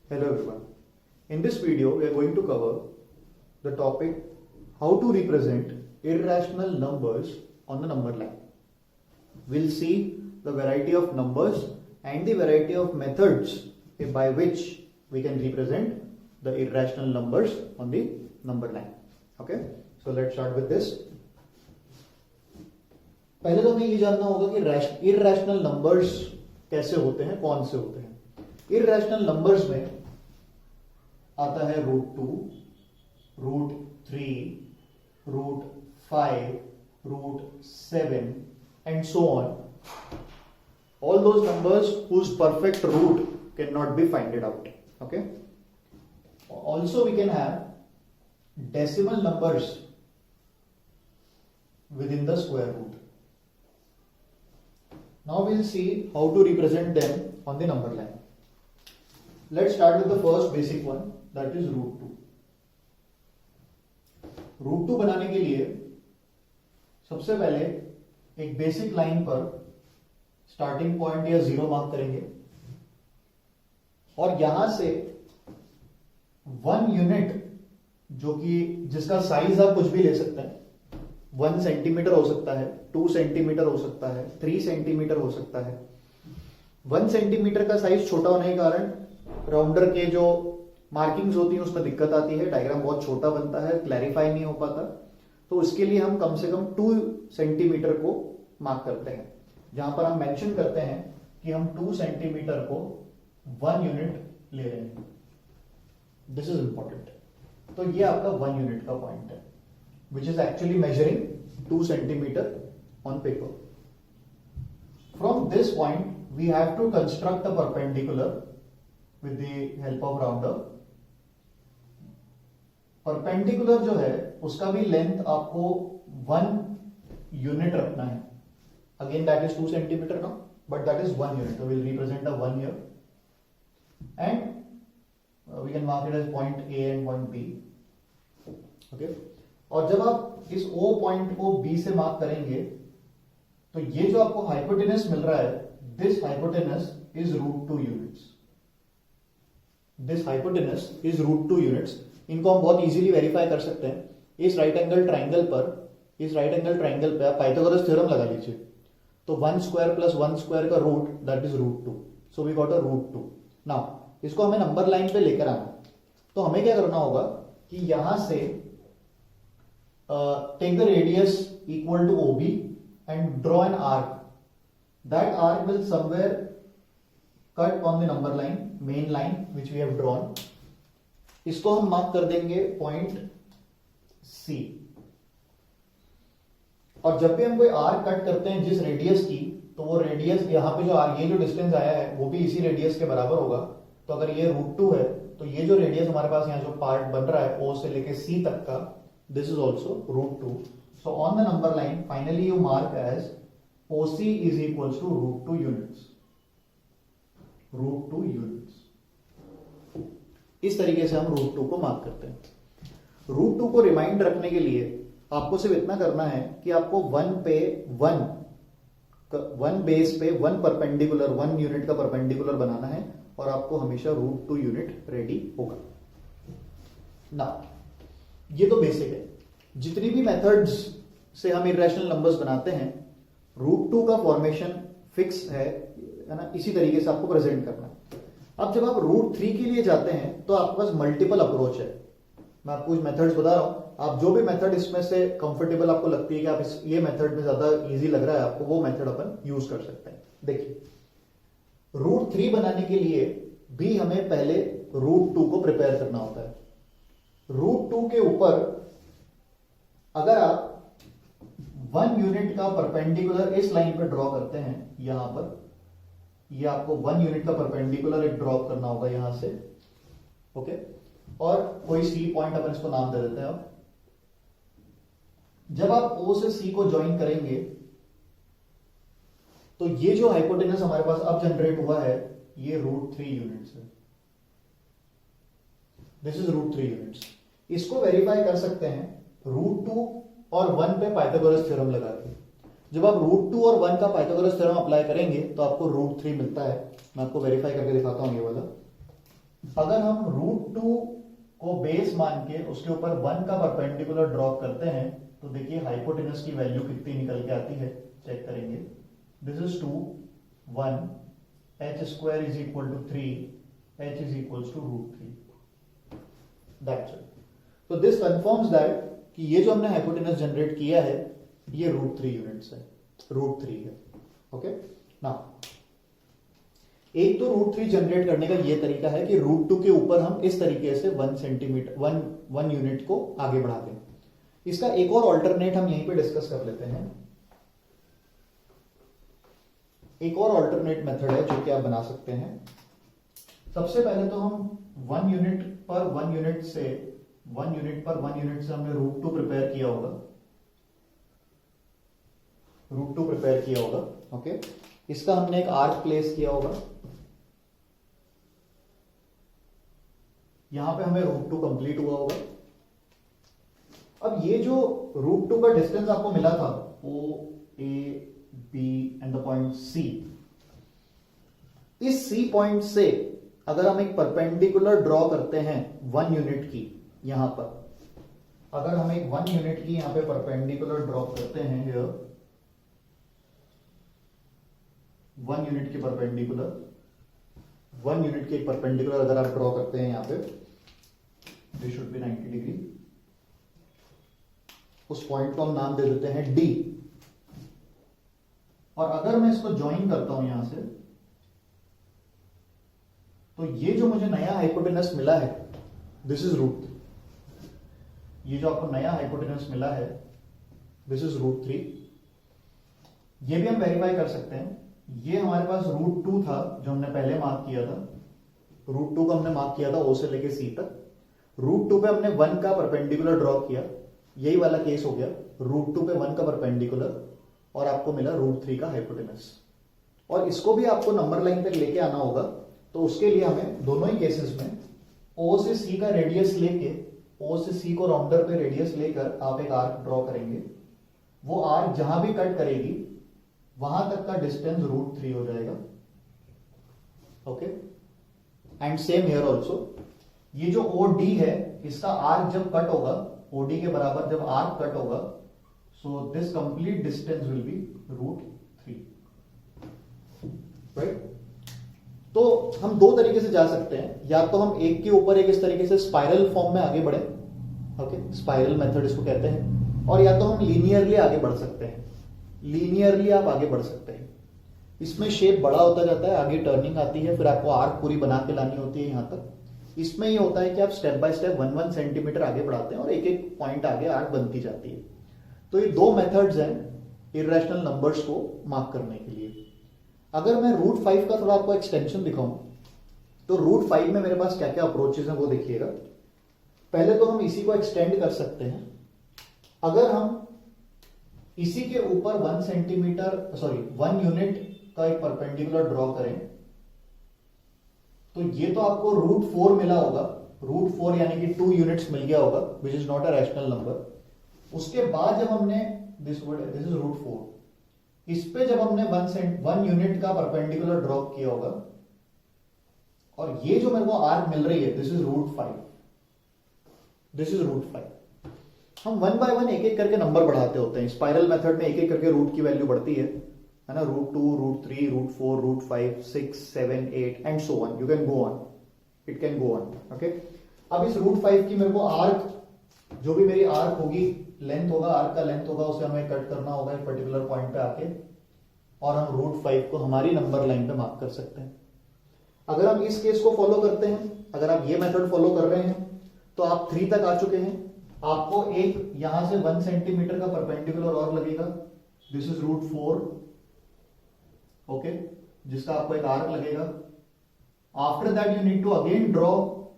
Hello everyone. In this video, we are going to cover the topic how to represent irrational numbers on the number line. We'll see the variety of numbers and the variety of methods by which we can represent the irrational numbers on the number line. Okay, so let's start with this. पहले तो हमें ये जानना होगा कि irrational numbers कैसे होते हैं, कौन से होते हैं. इररेशनल नंबर्स में आता है √2, √3, √5, √7 and so on. All those numbers whose perfect root cannot be finded out. Okay. Also we can have decimal numbers within the square root. Now we'll see how to represent them on the number line. Let's start with the first basic one, that is √2. √2 बनाने के लिए सबसे पहले एक basic line पर starting point या 0 mark करेंगे और यहां से 1 यूनिट जो कि जिसका साइज आप कुछ भी ले सकते हैं, 1 सेंटीमीटर हो सकता है, 2 सेंटीमीटर हो सकता है, 3 सेंटीमीटर हो सकता है. 1 सेंटीमीटर का साइज छोटा होने के कारण राउंडर के जो मार्किंग्स होती हैं उसमें दिक्कत आती है, डायग्राम बहुत छोटा बनता है, क्लैरिफाई नहीं हो पाता. तो उसके लिए हम कम से कम 2 सेंटीमीटर को मार्क करते हैं, जहां पर हम मेंशन करते हैं कि हम 2 सेंटीमीटर को 1 यूनिट ले रहे हैं. This is important. तो ये आपका 1 यूनिट का पॉइंट है, which is actually measuring 2 centimeter on paper. From this point, we have to construct a perpendicular with the help of rounder. Perpendicular जो है उसका भी लेंथ आपको 1 यूनिट रखना है. Again that is 2 centimeter now, but that is 1 unit. So we'll represent a 1 here, and we can mark it as point A and point B. Okay. और जब आप इस O पॉइंट को B से mark करेंगे तो ये जो आपको हाइपोटेनस मिल रहा है, this hypotenuse is √2 units. This hypotenuse is √2 units. इनको हम बहुत इजीली वेरीफाई कर सकते हैं. इस राइट एंगल ट्राइंगल पे आप पाइथागोरस थ्योरम लगा लीजिए, तो 1 स्क्वायर प्लस 1 स्क्वायर का root that is √2. So we got a √2. Now इसको हमें नंबर लाइन पे लेकर आना. तो हमें क्या करना होगा कि यहां से take the radius equal to OB and draw an arc. That arc will somewhere cut on the number line, main line which we have drawn. इसको हम मार्क कर देंगे पॉइंट C. और जब भी हम कोई आर्क कट करते हैं जिस रेडियस की, तो वो रेडियस यहां पे जो आर्क, ये जो डिस्टेंस आया है वो भी इसी रेडियस के बराबर होगा. तो अगर ये √2 है तो ये जो रेडियस हमारे पास यहाँ जो पार्ट बन रहा है O से लेके C तक का, this is also √2. So on the number line, finally you mark as OC is equals to √2 units. √2 units. इस तरीके से हम √2 को मार्क करते हैं. √2 को रिमाइंड रखने के लिए आपको सिर्फ इतना करना है कि आपको 1 बेस पे 1 परपेंडिकुलर, 1 यूनिट का परपेंडिकुलर बनाना है और आपको हमेशा √2 यूनिट रेडी होगा. ना ये तो बेसिक है. जितनी भी मेथड्स से हम इरेशनल नंबर्स बनाते हैं, √2 का फॉर्मेशन फिक्स है ना, इसी तरीके से आपको प्रेजेंट करना है. अब जब आप √3 के लिए जाते हैं तो आपके पास मल्टीपल अप्रोच है. मैं आपको कुछ मेथड्स बता रहा हूं, आप जो भी मेथड इसमें से कंफर्टेबल आपको लगती है कि आप ये मेथड में ज्यादा इजी लग रहा है आपको, वो मेथड अपन यूज कर सकते हैं. देखिए, √3 बनाने के लिए भी हमें पहले √2 को प्रिपेयर करना होता है. √2 के ऊपर अगर आप 1 यूनिट का परपेंडिकुलर इस लाइन पर ड्रॉ करते हैं, यहां पर ये आपको 1 यूनिट का परपेंडिकुलर एक ड्रॉप करना होगा यहां से. ओके. और कोई C पॉइंट अपन इसको नाम दे देते हैं. अब जब आप O से C को ज्वाइन करेंगे तो ये जो हाइपोटेनस हमारे पास अब जनरेट हुआ है, ये √3 यूनिट्स है. This is √3 units. इसको वेरीफाई कर सकते हैं √2 और 1 पे पाइथागोरस थ्योरम लगा के. जब आप √2 और 1 का पाइथागोरस थ्योरम अप्लाई करेंगे तो आपको √3 मिलता है. मैं आपको वेरीफाई करके दिखाता हूं ये वाला. अगर हम √2 को बेस मान के उसके ऊपर 1 का परपेंडिकुलर ड्रॉप करते हैं तो देखिए हाइपोटेनस की वैल्यू कितनी निकल के आती है, चेक करेंगे। This is 2 1 h² is equal to 3 h is equal to √3। That's it. तो दिस कंफर्म्स दैट कि ये जो हमने हाइपोटेनस जनरेट किया है ये √3 यूनिट्स है, √3 है। ओके नाउ एक तो √3 जनरेट करने का ये तरीका है कि √2 के ऊपर हम इस तरीके से 1 सेंटीमीटर 1 यूनिट को आगे बढ़ा दें। इसका एक और ऑल्टरनेट हम यहीं पे डिस्कस कर लेते हैं। एक और ऑल्टरनेट मेथड है जो कि आप बना सकते हैं। सबसे पहले तो हम 1 यूनिट पर 1 यूनिट से हमने √2 प्रिपेयर किया होगा। ओके इसका हमने एक आर्क प्लेस किया होगा, यहां पे हमें √2 कंप्लीट हुआ होगा। अब ये जो √2 का डिस्टेंस आपको मिला था O A B and the point C, इस C पॉइंट से अगर हम एक परपेंडिकुलर ड्रॉ करते हैं 1 यूनिट की, यहां पर अगर हम एक 1 यूनिट की यहां पे परपेंडिकुलर ड्रॉ करते हैं हियर 1 यूनिट की परपेंडिकुलर 1 यूनिट की परपेंडिकुलर अगर आप ड्रॉ करते हैं यहां पे, दिस शुड बी 90 डिग्री। उस पॉइंट को हम नाम दे देते हैं D। और अगर मैं इसको ज्वाइन करता हूं यहां से, तो ये जो मुझे नया हाइपोटेनस मिला है दिस इज √3। ये जो आपको नया हाइपोटेनस मिला है दिस इज √3। ये भी हम वेरीफाई कर सकते हैं। ये हमारे पास √2 था जो हमने पहले मार्क किया था, √2 को हमने मार्क किया था O से लेके C तक। √2 पे हमने 1 का परपेंडिकुलर ड्रॉ किया, यही वाला केस हो गया। √2 पे 1 का परपेंडिकुलर और आपको मिला √3 का हाइपोटेनस। और इसको भी आपको नंबर लाइन तक लेके आना होगा, तो उसके लिए हमें दोनों ही केसेस में O से C का रेडियस लेके, O से C को राउंडर पे रेडियस लेकर आप एक आर्क ड्रॉ करेंगे। वो आर्क जहां भी कट करेगी वहां तक का डिस्टेंस √3 हो जाएगा। Okay and same here also, ये जो OD है इसका आर्क जब कट होगा, OD के बराबर जब आर्क कट होगा, so this complete distance will be √3, right. तो हम दो तरीके से जा सकते हैं, या तो हम एक के ऊपर एक इस तरीके से स्पाइरल फॉर्म में आगे बढ़े, ओके स्पाइरल मेथड इसको कहते हैं, और या तो हम लीनियरली आगे बढ़ सकते हैं। लीनियरली आप आगे बढ़ सकते हैं, इसमें शेप बड़ा होता जाता है, आगे टर्निंग आती है, फिर आपको आर्क पूरी बना के लानी होती है यहां तक। इसमें ये होता है कि आप स्टेप बाय स्टेप 1-1 सेंटीमीटर आगे बढ़ाते हैं और एक एक पॉइंट आगे आर्क बनती जाती है। तो ये दो मेथड्स हैं इर्रेशनल नंबर्स को मार्क करने के लिए। अगर मैं √5 का थोड़ा आपको एक्सटेंशन दिखाऊं, तो √5 में मेरे पास क्या क्या अप्रोचेस हैं वो देखिएगा। पहले तो हम इसी को एक्सटेंड कर सकते हैं। अगर हम इसी के ऊपर 1 यूनिट का एक परपेंडिकुलर ड्रॉ करें, तो ये तो आपको √4 मिला होगा, √4 यानी कि 2 यूनिट्स मिल गया होगा, which is not a rational number. उसके बाद जब हमने दिस इज √4, इस पे जब हमने 1 यूनिट का परपेंडिकुलर ड्रॉ किया होगा, और ये जो मेरे को आर्क मिल रही है दिस इज √5, दिस इज √5। हम 1 बाय 1 एक एक करके नंबर बढ़ाते होते हैं। स्पाइरल मेथड में एक एक करके रूट की वैल्यू बढ़ती है ना, √2, √3, √4, √5, 6, 7, 8 and so on, you can go on, it can go on. Okay अब इस √5 की मेरे को आर्क, जो भी मेरी आर्क होगी, लेंथ होगा, आर्क का लेंथ होगा, उसे हमें कट करना होगा एक पर्टिकुलर पॉइंट पे आके, और हम √5 को हमारी नंबर लाइन पे मार्क कर सकते हैं। अगर हम इस केस को फॉलो करते हैं, अगर आप ये मेथड फॉलो कर रहे हैं, तो आप 3 तक आ चुके हैं। आपको एक यहां से 1 सेंटीमीटर का परपेंडिकुलर और लगेगा, दिस इज √4, ओके, जिसका आपको एक आर्क लगेगा। After that you need to again draw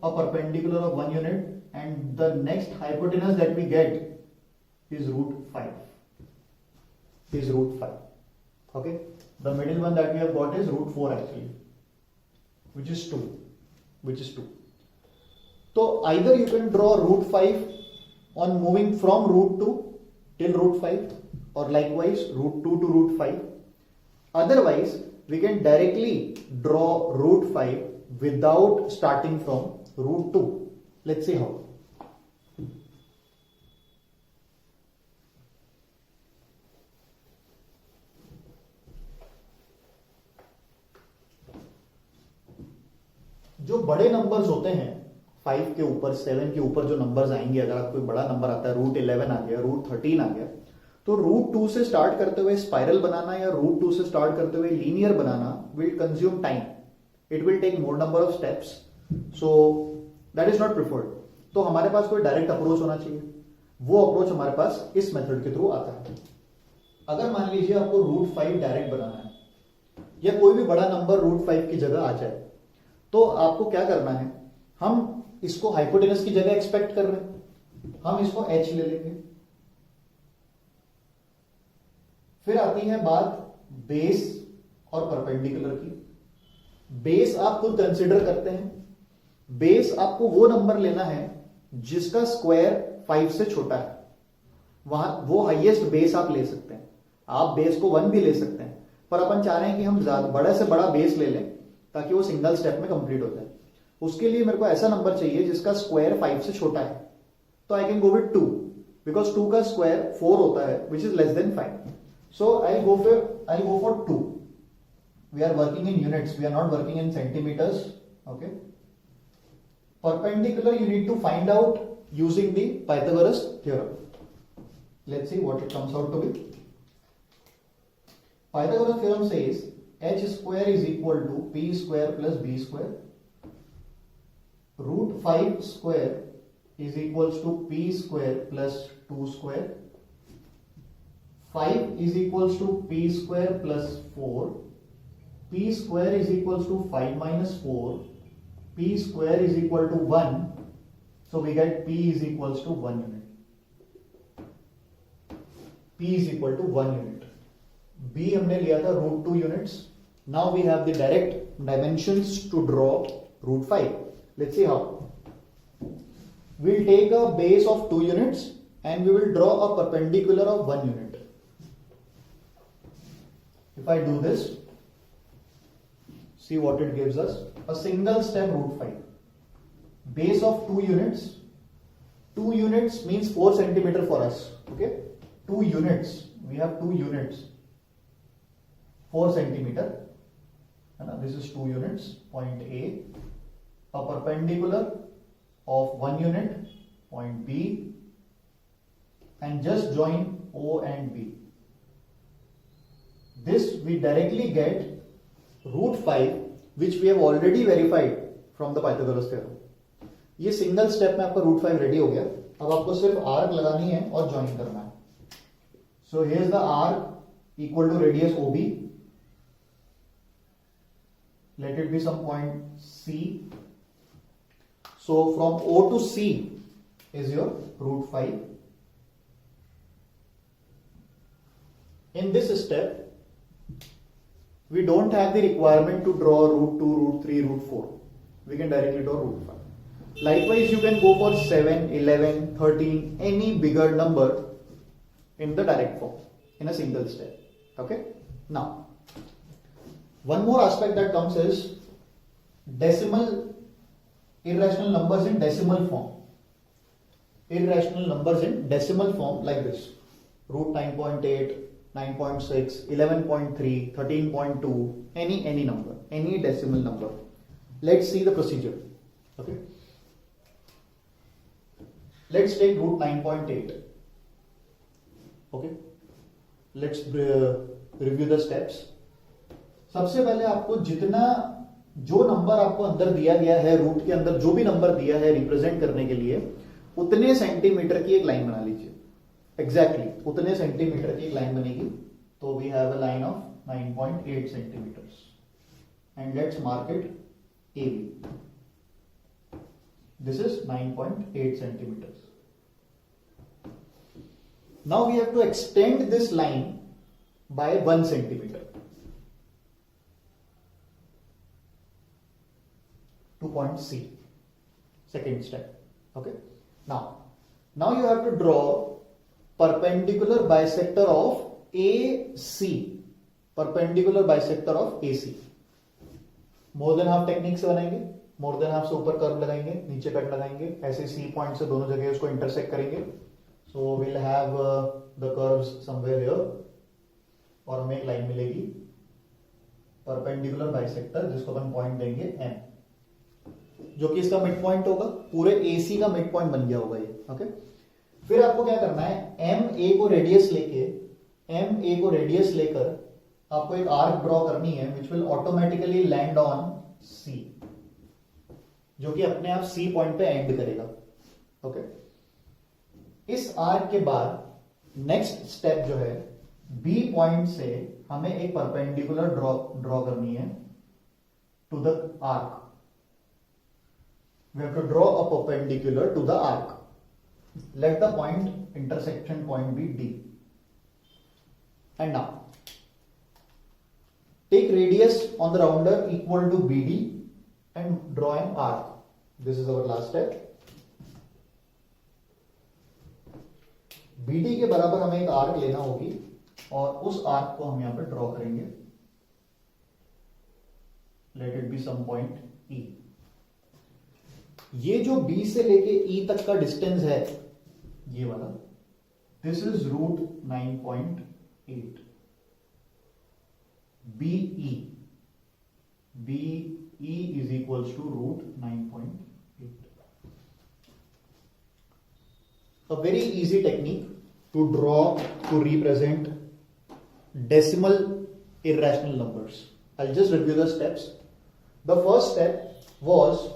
a perpendicular of 1 unit, and the next hypotenuse that we get is √5, is √5. Okay, the middle one that we have got is √4 actually, which is 2. So either you can draw √5 on moving from √2 till √5, or likewise √2 to √5. Otherwise we can directly draw √5 without starting from root 2. Let's see how. जो बड़े numbers होते हैं 5 के ऊपर 7 के ऊपर जो numbers आएंगे, अगर आपको कोई बड़ा नंबर आता है, रूट 11 आ गया, रूट 13 आ गया, तो रूट 2 से स्टार्ट करते हुए स्पाइरल बनाना या रूट 2 से स्टार्ट करते हुए लीनियर बनाना will consume time. It will take more number of steps, so that is not preferred. तो हमारे पास कोई डायरेक्ट अप्रोच होना चाहिए. वो अप्रोच हमारे पास इस मेथड के थ्रू आता है. अगर मान लीजिए आपको रूट 5 डायरेक्ट बनाना है या कोई भी बड़ा नंबर रूट 5 की जगह आ जाए, तो आपको क्या करना है, हम इसको हाइपोटेनस की जगह एक्सपेक्ट कर रहे हैं, हम इसको h ले लेंगे. फिर आती है बात बेस और परपेंडिकुलर की. बेस आप खुद कंसिडर करते हैं. बेस आपको वो नंबर लेना है जिसका स्क्वायर 5 से छोटा है. वहां वो हाईएस्ट बेस आप ले सकते हैं. आप बेस को 1 भी ले सकते हैं, पर अपन चाह रहे हैं कि हम ज्यादा बड़े से बड़ा बेस ले लें ताकि वो सिंगल स्टेप में कंप्लीट हो जाए. उसके लिए मेरे को ऐसा नंबर चाहिए जिसका स्क्वायर 5 से छोटा है. तो I can go with 2 because 2 का स्क्वायर 4 होता है which is less than 5. So I go for 2. We are working in units, we are not working in centimetres. Okay. Perpendicular you need to find out using the Pythagoras theorem. Let's see what it comes out to be. Pythagoras theorem says h square is equal to p square plus b square. Root 5 square is equals to p square plus 2 square. 5 is equals to p square plus 4. P square is equals to 5 minus 4. P square is equal to 1. So we get p is equals to 1 unit. P is equal to 1 unit. B हमने लिया था root 2 units. Now we have the direct dimensions to draw root 5. Let's see how. We'll take a base of 2 units and we will draw a perpendicular of 1 unit. If I do this, see what it gives us. A single step root 5. Base of 2 units. 2 units means 4 centimeter for us. Okay. 2 units. We have 2 units. 4 centimeter. This is 2 units. Point A. A perpendicular of 1 unit. Point B. And just join O and B. This we directly get root 5, which we have already verified from the Pythagoras theorem. ये single step में आपका root 5 ready हो गया. अब आपको सिर्फ arc लगानी है और ज्वाइन करना है. So here is the arc equal to radius OB. Let it be some point C. So from O to C is your root 5. In this step, we don't have the requirement to draw root 2, root 3, root 4. We can directly draw root 5. Likewise, you can go for 7, 11, 13, any bigger number in the direct form in a single step. Okay. Now, one more aspect that comes is decimal irrational numbers in decimal form. Irrational numbers in decimal form like this. Root 9.8, 9.6, 11.3, 13.2, any number, any decimal number. Let's see the procedure. Okay. Let's take root 9.8. Okay. Let's review the steps. सबसे पहले आपको जितना जो number आपको अंदर दिया गया है, रूट के अंदर जो भी नंबर दिया है रिप्रेजेंट करने के लिए, उतने सेंटीमीटर की एक लाइन बना लीजिए. एग्जैक्टली उतने सेंटीमीटर की एक लाइन बनेगी. तो we have a line of 9.8 centimetres and let's mark it AB. This is 9.8 centimeters. Now we have to extend this line by 1 centimeter. To point C. Second step. Okay. Now you have to draw perpendicular bisector of AC. Perpendicular bisector of AC. More than half technique से बनाएंगे, more than half से ऊपर curve लगाएंगे, नीचे cut लगाएंगे, ऐसे C point से दोनों जगह उसको इंटरसेक्ट करेंगे. So will have the curves somewhere here और हमें एक लाइन मिलेगी परपेंडिकुलर बाइसेक्टर जिसको अपन पॉइंट देंगे M, जो कि इसका मिड पॉइंट होगा, पूरे AC का मिड पॉइंट बन गया होगा ये. ओके, फिर आपको क्या करना है, MA को रेडियस लेकर आपको एक आर्क ड्रॉ करनी है which will automatically land on C, जो कि अपने आप C पॉइंट पे एंड करेगा. ओके, इस आर्क के बाद नेक्स्ट स्टेप जो है B पॉइंट से हमें एक परपेंडिकुलर ड्रॉ करनी है to the arc. We have to draw a perpendicular to the arc. Let the point intersection point be D. And now take radius on the rounder equal to BD and draw an arc. This is our last step. BD के बराबर हमें एक arc लेना होगी और उस arc को हम यहां पर ड्रॉ करेंगे. Let it be some point E. ये जो B से लेके E तक का डिस्टेंस है, ये वाला, this is root 9.8. BE is equals to root 9.8. A very easy technique to represent decimal irrational numbers. I'll just review the steps. The first step was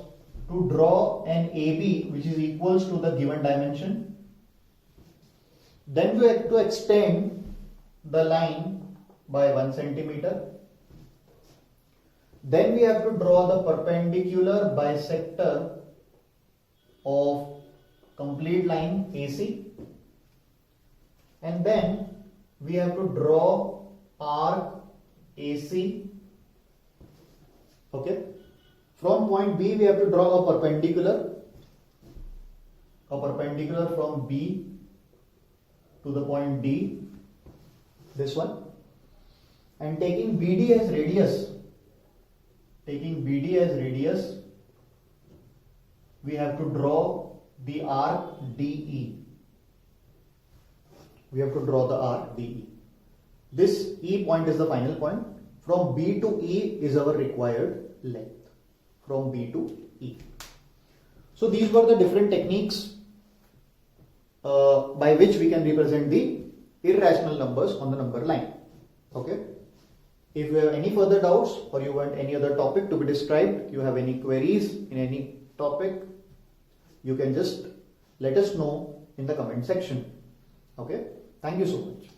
to draw an AB which is equals to the given dimension. Then we have to extend the line by 1 centimeter. Then we have to draw the perpendicular bisector of complete line AC, and then we have to draw arc AC. Okay, from point B we have to draw a perpendicular from B to the point D, this one. And taking BD as radius, we have to draw the arc DE. This E point is the final point. From B to E is our required length. From B to E. So these were the different techniques by which we can represent the irrational numbers on the number line. Okay. If you have any further doubts or you want any other topic to be described, you have any queries in any topic, you can just let us know in the comment section. Okay, thank you so much.